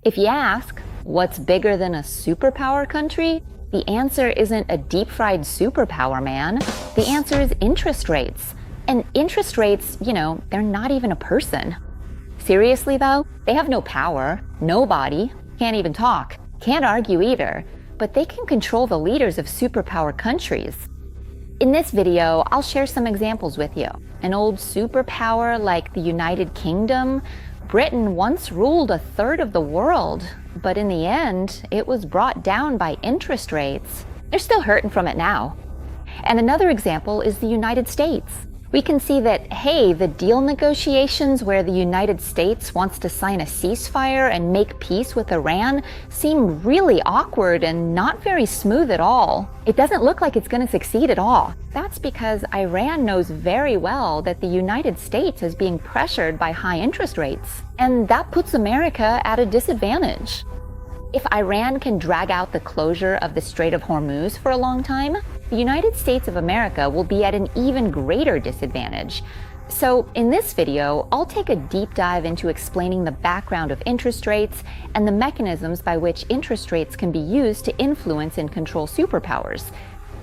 If you ask, what's bigger than a superpower country? The answer isn't a deep-fried superpower, man. The answer is interest rates. And interest rates, they're not even a person. Seriously though, they have no power, no body, can't even talk, can't argue either, but they can control the leaders of superpower countries. In this video, I'll share some examples with you. An old superpower like the United Kingdom, Britain once ruled a third of the world, but in the end, it was brought down by interest rates. They're still hurting from it now. And another example is the United States. We can see that, hey, the deal negotiations where the United States wants to sign a ceasefire and make peace with Iran seem really awkward and not very smooth at all. It doesn't look like it's going to succeed at all. That's because Iran knows very well that the United States is being pressured by high interest rates, and that puts America at a disadvantage. If Iran can drag out the closure of the Strait of Hormuz for a long time, the United States of America will be at an even greater disadvantage. So in this video, I'll take a deep dive into explaining the background of interest rates and the mechanisms by which interest rates can be used to influence and control superpowers.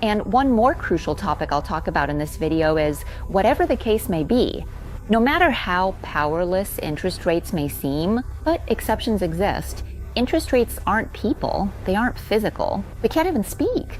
And one more crucial topic I'll talk about in this video is, whatever the case may be, no matter how powerless interest rates may seem, but exceptions exist, interest rates aren't people, they aren't physical, they can't even speak.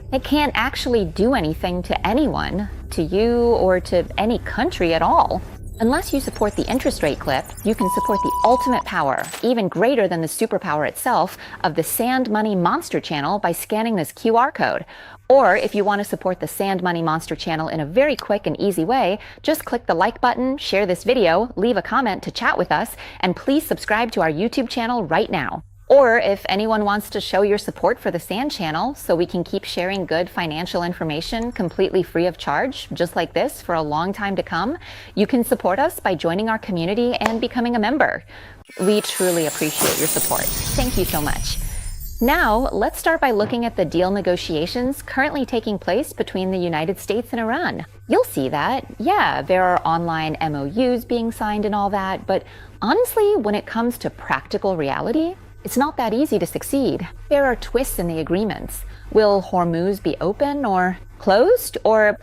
They can't actually do anything to anyone, to you or to any country at all. Unless you support the interest rate clip, you can support the ultimate power, even greater than the superpower itself, of the Sand Money Monster channel by scanning this QR code. Or if you want to support the Sand Money Monster channel in a very quick and easy way, just click the like button, share this video, leave a comment to chat with us, and please subscribe to our YouTube channel right now. Or if anyone wants to show your support for the Sand channel so we can keep sharing good financial information completely free of charge, just like this, for a long time to come, you can support us by joining our community and becoming a member. We truly appreciate your support. Thank you so much. Now, let's start by looking at the deal negotiations currently taking place between the United States and Iran. You'll see that, yeah, there are online MOUs being signed and all that, but honestly, when it comes to practical reality, it's not that easy to succeed. There are twists in the agreements. Will Hormuz be open or closed or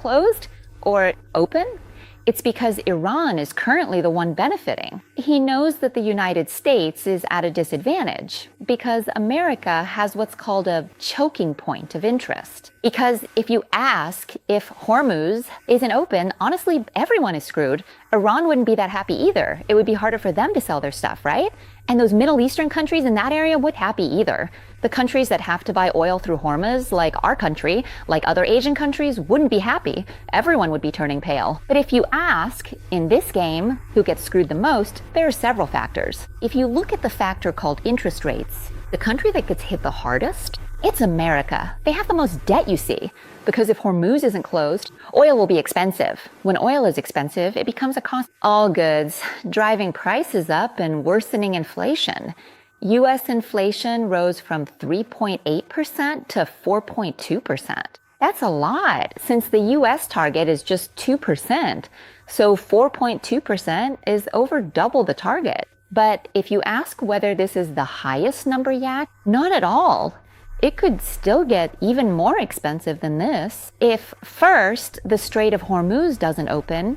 open? It's because Iran is currently the one benefiting. He knows that the United States is at a disadvantage because America has what's called a choking point of interest. Because if you ask if Hormuz isn't open, honestly, everyone is screwed. Iran wouldn't be that happy either. It would be harder for them to sell their stuff, right? And those Middle Eastern countries in that area would happy either. The countries that have to buy oil through Hormuz, like our country, like other Asian countries, wouldn't be happy. Everyone would be turning pale. But if you ask, in this game, who gets screwed the most, there are several factors. If you look at the factor called interest rates, the country that gets hit the hardest, it's America. They have the most debt, you see, because if Hormuz isn't closed, oil will be expensive. When oil is expensive, it becomes a cost of all goods, driving prices up and worsening inflation. U.S. inflation rose from 3.8% to 4.2%. That's a lot, since the U.S. target is just 2%. So 4.2% is over double the target. But if you ask whether this is the highest number yet, not at all. It could still get even more expensive than this if, first, the Strait of Hormuz doesn't open,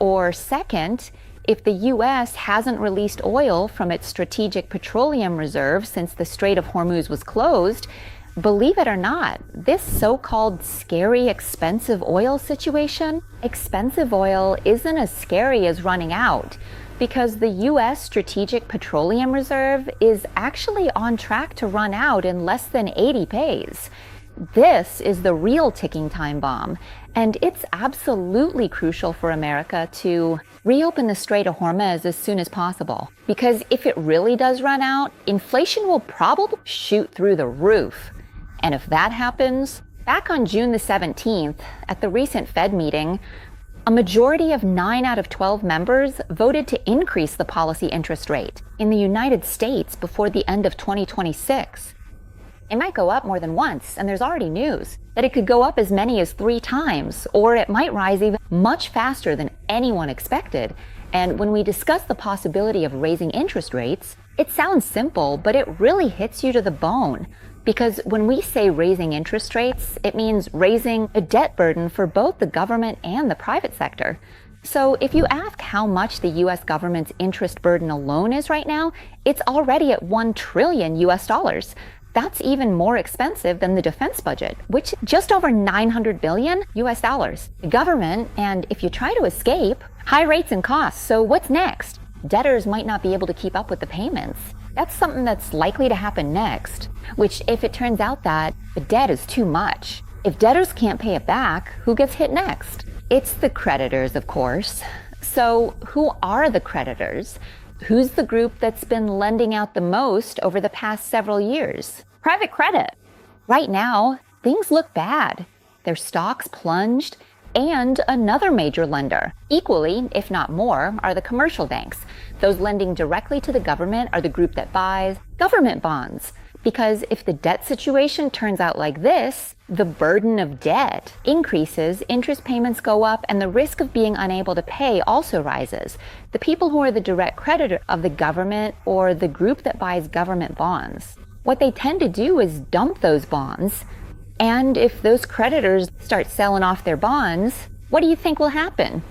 or second, if the U.S. hasn't released oil from its strategic petroleum reserve since the Strait of Hormuz was closed. Believe it or not, this so-called scary expensive oil situation, expensive oil isn't as scary as running out, because the U.S. Strategic Petroleum Reserve is actually on track to run out in less than 80 days. This is the real ticking time bomb, and it's absolutely crucial for America to reopen the Strait of Hormuz as soon as possible. Because if it really does run out, inflation will probably shoot through the roof. And if that happens, back on June the 17th, at the recent Fed meeting, a majority of 9 out of 12 members voted to increase the policy interest rate in the United States before the end of 2026. It might go up more than once, and there's already news that it could go up as many as 3 times, or it might rise even much faster than anyone expected. And when we discuss the possibility of raising interest rates, It sounds simple, but it really hits you to the bone. Because when we say raising interest rates, it means raising a debt burden for both the government and the private sector. So if you ask how much the US government's interest burden alone is right now, it's already at $1 trillion US dollars. That's even more expensive than the defense budget, which is just over 900 billion US dollars. The government, and if you try to escape, high rates and costs. So what's next? Debtors might not be able to keep up with the payments. That's something that's likely to happen next, which if it turns out that the debt is too much, if debtors can't pay it back, who gets hit next? It's the creditors, of course. So who are the creditors? Who's the group that's been lending out the most over the past several years? Private credit. Right now, things look bad. Their stocks plunged, and another major lender, equally, if not more, are the commercial banks. Those lending directly to the government are the group that buys government bonds. Because if the debt situation turns out like this, the burden of debt increases, interest payments go up, and the risk of being unable to pay also rises. The people who are the direct creditor of the government or the group that buys government bonds, what they tend to do is dump those bonds. And if those creditors start selling off their bonds, what do you think will happen?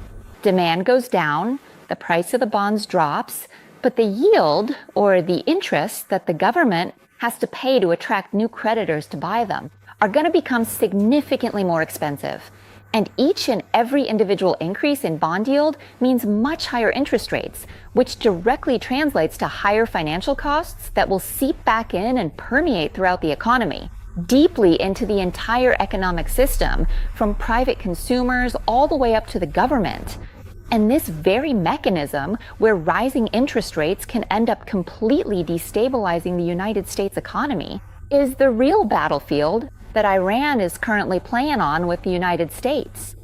Demand goes down, the price of the bonds drops, but the yield, or the interest that the government has to pay to attract new creditors to buy them, are going to become significantly more expensive. And each and every individual increase in bond yield means much higher interest rates, which directly translates to higher financial costs that will seep back in and permeate throughout the economy, deeply into the entire economic system, from private consumers all the way up to the government. And this very mechanism, where rising interest rates can end up completely destabilizing the United States economy, is the real battlefield that Iran is currently playing on with the United States.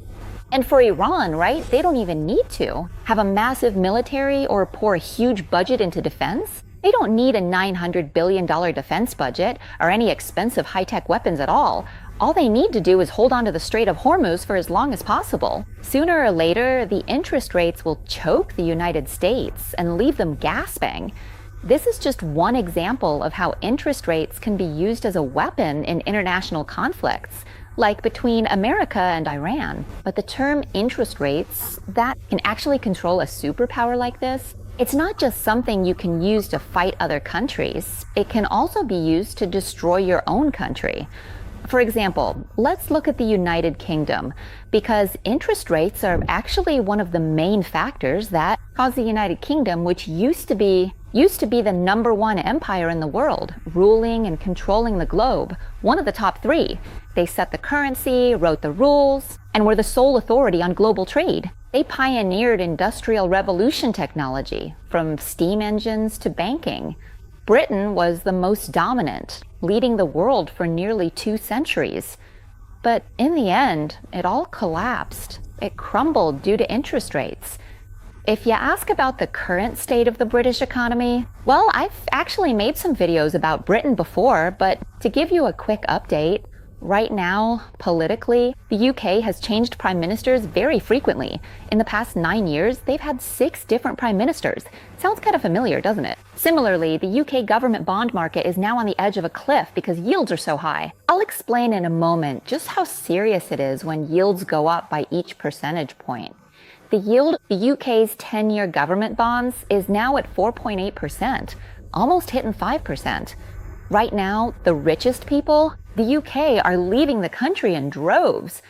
And for Iran, right, they don't even need to have a massive military or pour a huge budget into defense. They don't need a $900 billion defense budget or any expensive high-tech weapons at all. All they need to do is hold on to the Strait of Hormuz for as long as possible. Sooner or later, the interest rates will choke the United States and leave them gasping. This is just one example of how interest rates can be used as a weapon in international conflicts, like between America and Iran. But the term interest rates, that can actually control a superpower like this, it's not just something you can use to fight other countries. It can also be used to destroy your own country. For example, let's look at the United Kingdom, because interest rates are actually one of the main factors that cause the United Kingdom, which used to be the #1 empire in the world, ruling and controlling the globe, one of the top 3. They set the currency, wrote the rules, and were the sole authority on global trade. They pioneered industrial revolution technology, from steam engines to banking. Britain was the most dominant, leading the world for nearly 2 centuries. But in the end, it all collapsed. It crumbled due to interest rates. If you ask about the current state of the British economy, well, I've actually made some videos about Britain before, but to give you a quick update, right now, politically, the UK has changed prime ministers very frequently. In the past 9 years, they've had 6 different prime ministers. Sounds kind of familiar, doesn't it? Similarly, the UK government bond market is now on the edge of a cliff because yields are so high. I'll explain in a moment just how serious it is when yields go up by each percentage point. The yield of the UK's 10-year government bonds is now at 4.8%, almost hitting 5%. Right now, the richest people, the UK, are leaving the country in droves.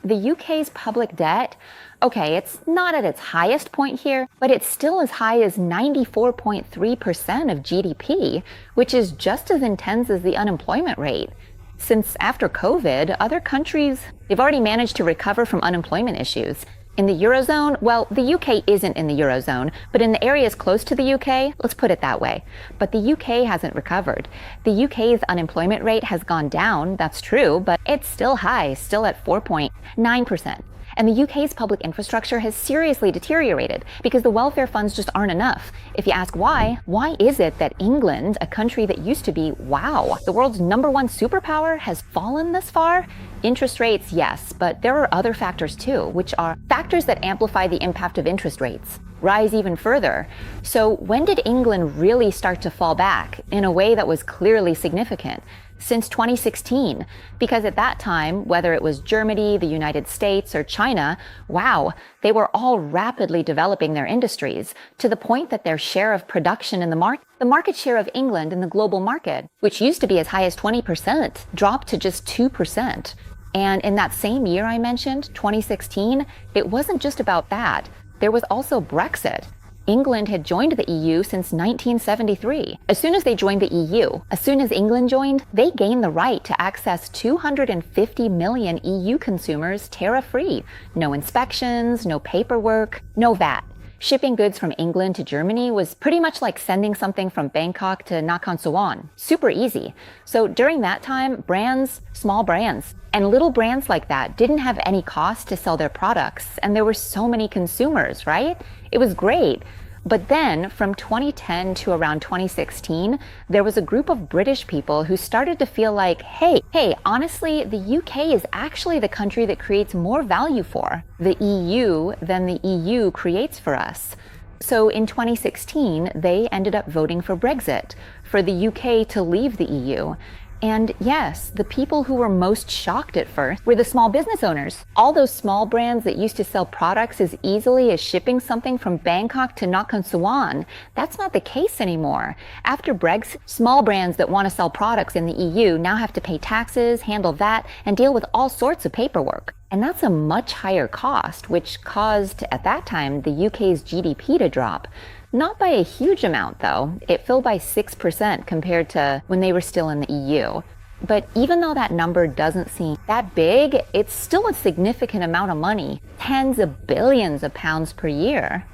The UK's public debt, okay, it's not at its highest point here, but it's still as high as 94.3% of GDP, which is just as intense as the unemployment rate. Since after COVID, other countries, they've already managed to recover from unemployment issues. In the Eurozone, well, the UK isn't in the Eurozone, but in the areas close to the UK, let's put it that way. But the UK hasn't recovered. The UK's unemployment rate has gone down, that's true, but it's still high, still at 4.9%. And the UK's public infrastructure has seriously deteriorated because the welfare funds just aren't enough. If you ask why is it that England, a country that used to be, wow, the world's #1 superpower, has fallen this far? Interest rates, yes, but there are other factors too, which are factors that amplify the impact of interest rates. rise even further. So when did England really start to fall back in a way that was clearly significant? Since 2016, because at that time, whether it was Germany, the United States, or China, wow, they were all rapidly developing their industries to the point that their share of production in the market share of England in the global market, which used to be as high as 20%, dropped to just 2%. And in that same year I mentioned, 2016, it wasn't just about that. There was also Brexit. England had joined the EU since 1973. As soon as they joined the EU, as soon as England joined, they gained the right to access 250 million EU consumers tariff-free. No inspections, no paperwork, no VAT. Shipping goods from England to Germany was pretty much like sending something from Bangkok to Nakhon Sawan. Super easy. So during that time, brands, small brands, and little brands like that didn't have any cost to sell their products, and there were so many consumers, right? It was great. But then, from 2010 to around 2016, there was a group of British people who started to feel like, hey, honestly, the UK is actually the country that creates more value for the EU than the EU creates for us. So in 2016, they ended up voting for Brexit, for the UK to leave the EU. And yes, the people who were most shocked at first were the small business owners. All those small brands that used to sell products as easily as shipping something from Bangkok to Nakhon Sawan. That's not the case anymore. After Brexit, small brands that want to sell products in the EU now have to pay taxes, handle that, and deal with all sorts of paperwork. And that's a much higher cost, which caused, at that time, the UK's GDP to drop. Not by a huge amount, though. It fell by 6% compared to when they were still in the EU. But even though that number doesn't seem that big, it's still a significant amount of money, tens of billions of pounds per year.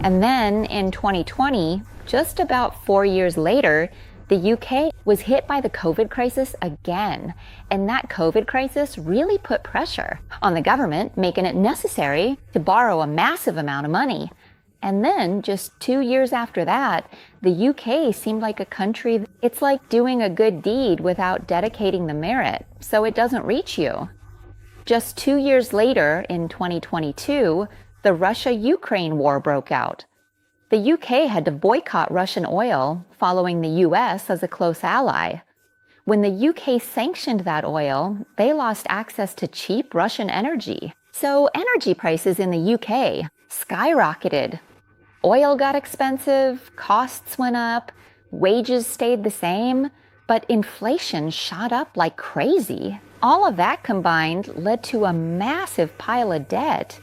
And then in 2020, just about 4 years later, the UK was hit by the COVID crisis again. And that COVID crisis really put pressure on the government, making it necessary to borrow a massive amount of money. And then, just 2 years after that, the UK seemed like a country, it's like doing a good deed without dedicating the merit, so it doesn't reach you. Just 2 years later, in 2022, the Russia-Ukraine war broke out. The UK had to boycott Russian oil, following the US as a close ally. When the UK sanctioned that oil, they lost access to cheap Russian energy. So energy prices in the UK skyrocketed. Oil got expensive, costs went up, wages stayed the same, but inflation shot up like crazy. All of that combined led to a massive pile of debt.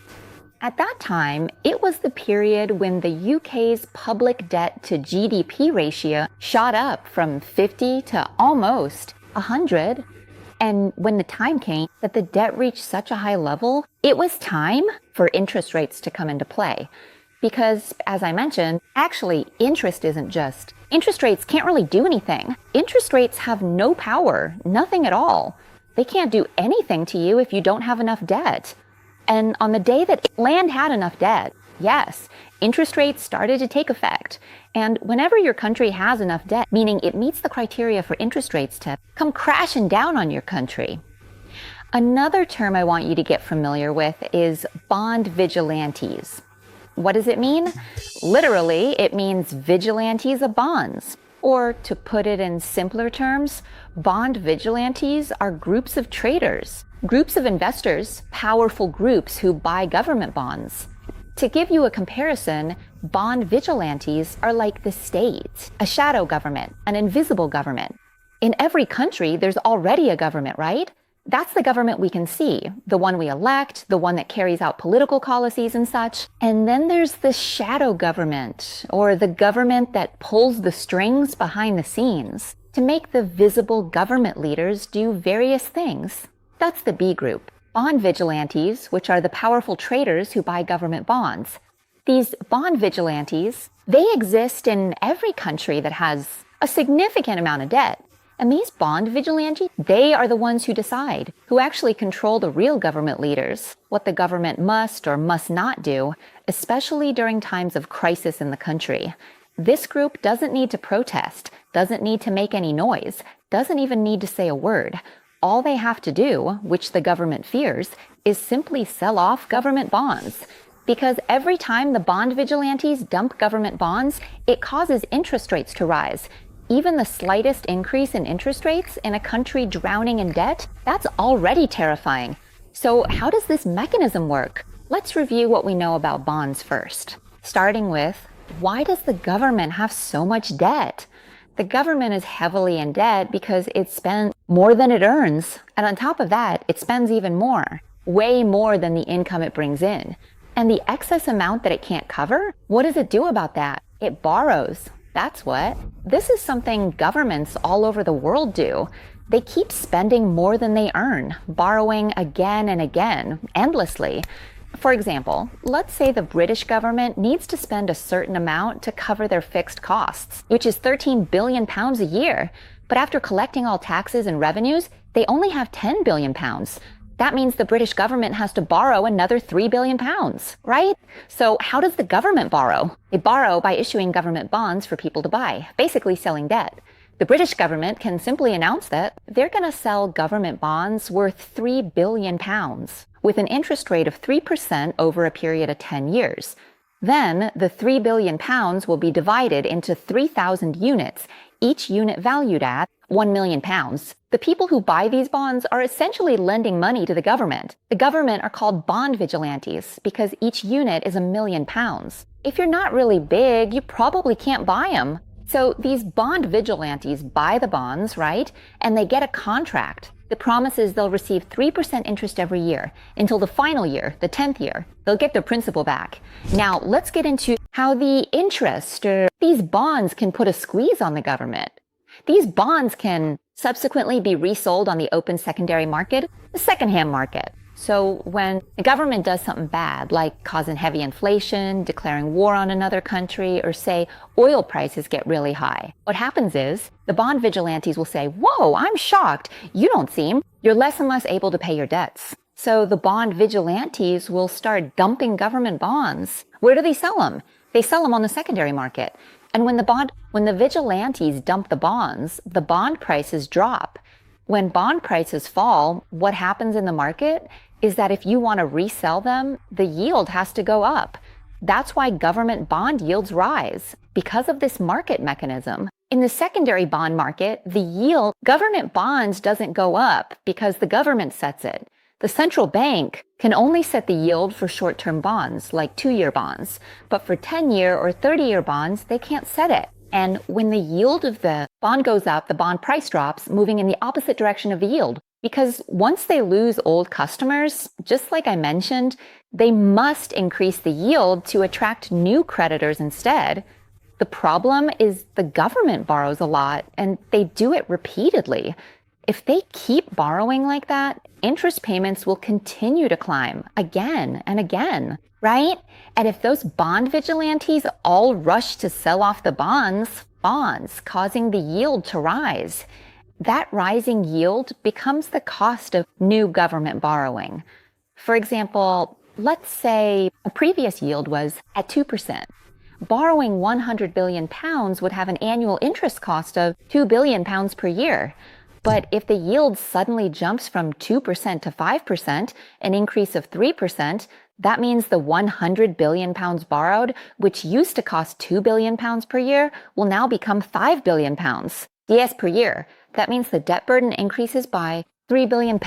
At that time, it was the period when the UK's public debt to GDP ratio shot up from 50 to almost 100. And when the time came that the debt reached such a high level, it was time for interest rates to come into play. Because, as I mentioned, actually, interest rates can't really do anything. Interest rates have no power, nothing at all. They can't do anything to you if you don't have enough debt. And on the day that land had enough debt, yes, interest rates started to take effect. And whenever your country has enough debt, meaning it meets the criteria for interest rates to come crashing down on your country. Another term I want you to get familiar with is bond vigilantes. What does it mean? Literally, it means vigilantes of bonds. Or to put it in simpler terms, bond vigilantes are groups of traders, groups of investors, powerful groups who buy government bonds. To give you a comparison, bond vigilantes are like the state, a shadow government, an invisible government. In every country, there's already a government, right? That's the government we can see, the one we elect, the one that carries out political policies and such. And then there's the shadow government, or the government that pulls the strings behind the scenes to make the visible government leaders do various things. That's the B group. Bond vigilantes, which are the powerful traders who buy government bonds. These bond vigilantes, they exist in every country that has a significant amount of debt. And these bond vigilantes, they are the ones who decide, who actually control the real government leaders, what the government must or must not do, especially during times of crisis in the country. This group doesn't need to protest, doesn't need to make any noise, doesn't even need to say a word. All they have to do, which the government fears, is simply sell off government bonds. Because every time the bond vigilantes dump government bonds, it causes interest rates to rise. Even the slightest increase in interest rates in a country drowning in debt, that's already terrifying. So how does this mechanism work? Let's review what we know about bonds first. Starting with, why does the government have so much debt? The government is heavily in debt because it spends more than it earns. And on top of that, it spends even more, way more than the income it brings in. And the excess amount that it can't cover, what does it do about that? It borrows. That's what. This is something governments all over the world do. They keep spending more than they earn, borrowing again and again, endlessly. For example, let's say the British government needs to spend a certain amount to cover their fixed costs, which is £13 billion a year. But after collecting all taxes and revenues, they only have £10 billion. That means the British government has to borrow another £3 billion, right? So how does the government borrow? They borrow by issuing government bonds for people to buy, basically selling debt. The British government can simply announce that they're going to sell government bonds worth £3 billion with an interest rate of 3% over a period of 10 years. Then the £3 billion will be divided into 3,000 units, each unit valued at £1 million. The people who buy these bonds are essentially lending money to the government. The government are called bond vigilantes because each unit is £1 million. If you're not really big, you probably can't buy them. So these bond vigilantes buy the bonds, right? And they get a contract. The promise is they'll receive 3% interest every year until the final year, the 10th year. They'll get their principal back. Now, let's get into how the interest or these bonds can put a squeeze on the government. These bonds can subsequently be resold on the open secondary market, the secondhand market. So when the government does something bad, like causing heavy inflation, declaring war on another country, or say oil prices get really high, what happens is the bond vigilantes will say, whoa, I'm shocked. You don't seem. You're less and less able to pay your debts. So the bond vigilantes will start dumping government bonds. Where do they sell them? They sell them on the secondary market. And when the vigilantes dump the bonds, the bond prices drop. When bond prices fall, what happens in the market is that if you want to resell them, the yield has to go up. That's why government bond yields rise, because of this market mechanism. In the secondary bond market, the yield, government bonds doesn't go up because the government sets it. The central bank can only set the yield for short-term bonds, like 2-year bonds. But for 10-year or 30-year bonds, they can't set it. And when the yield of the bond goes up, the bond price drops, moving in the opposite direction of the yield. Because once they lose old customers, just like I mentioned, they must increase the yield to attract new creditors instead. The problem is the government borrows a lot, and they do it repeatedly. If they keep borrowing like that, interest payments will continue to climb again and again, right? And if those bond vigilantes all rush to sell off the bonds, causing the yield to rise, that rising yield becomes the cost of new government borrowing. For example, let's say a previous yield was at 2%. Borrowing £100 billion would have an annual interest cost of £2 billion per year. But if the yield suddenly jumps from 2% to 5%, an increase of 3%, that means the £100 billion borrowed, which used to cost £2 billion per year, will now become £5 billion. Yes, per year. That means the debt burden increases by £3 billion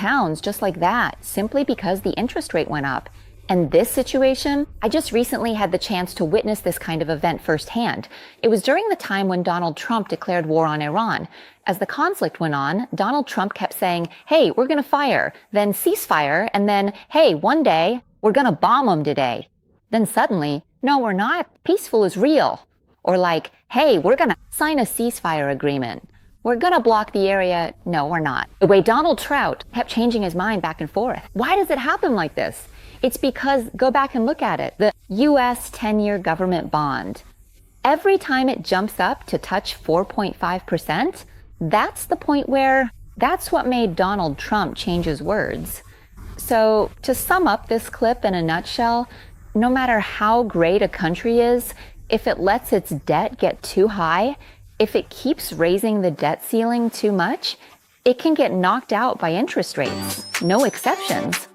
just like that, simply because the interest rate went up. And this situation, I just recently had the chance to witness this kind of event firsthand. It was during the time when Donald Trump declared war on Iran. As the conflict went on, Donald Trump kept saying, hey, we're going to fire, then ceasefire, and then, hey, one day, we're going to bomb them today. Then suddenly, no, we're not. Peaceful is real. Or like, hey, we're going to sign a ceasefire agreement. We're going to block the area. No, we're not. The way Donald Trump kept changing his mind back and forth. Why does it happen like this? It's because, go back and look at it, the U.S. 10-year government bond. Every time it jumps up to touch 4.5%, that's the point where that's what made Donald Trump change his words. So to sum up this clip in a nutshell, no matter how great a country is, if it lets its debt get too high, if it keeps raising the debt ceiling too much, it can get knocked out by interest rates. No exceptions.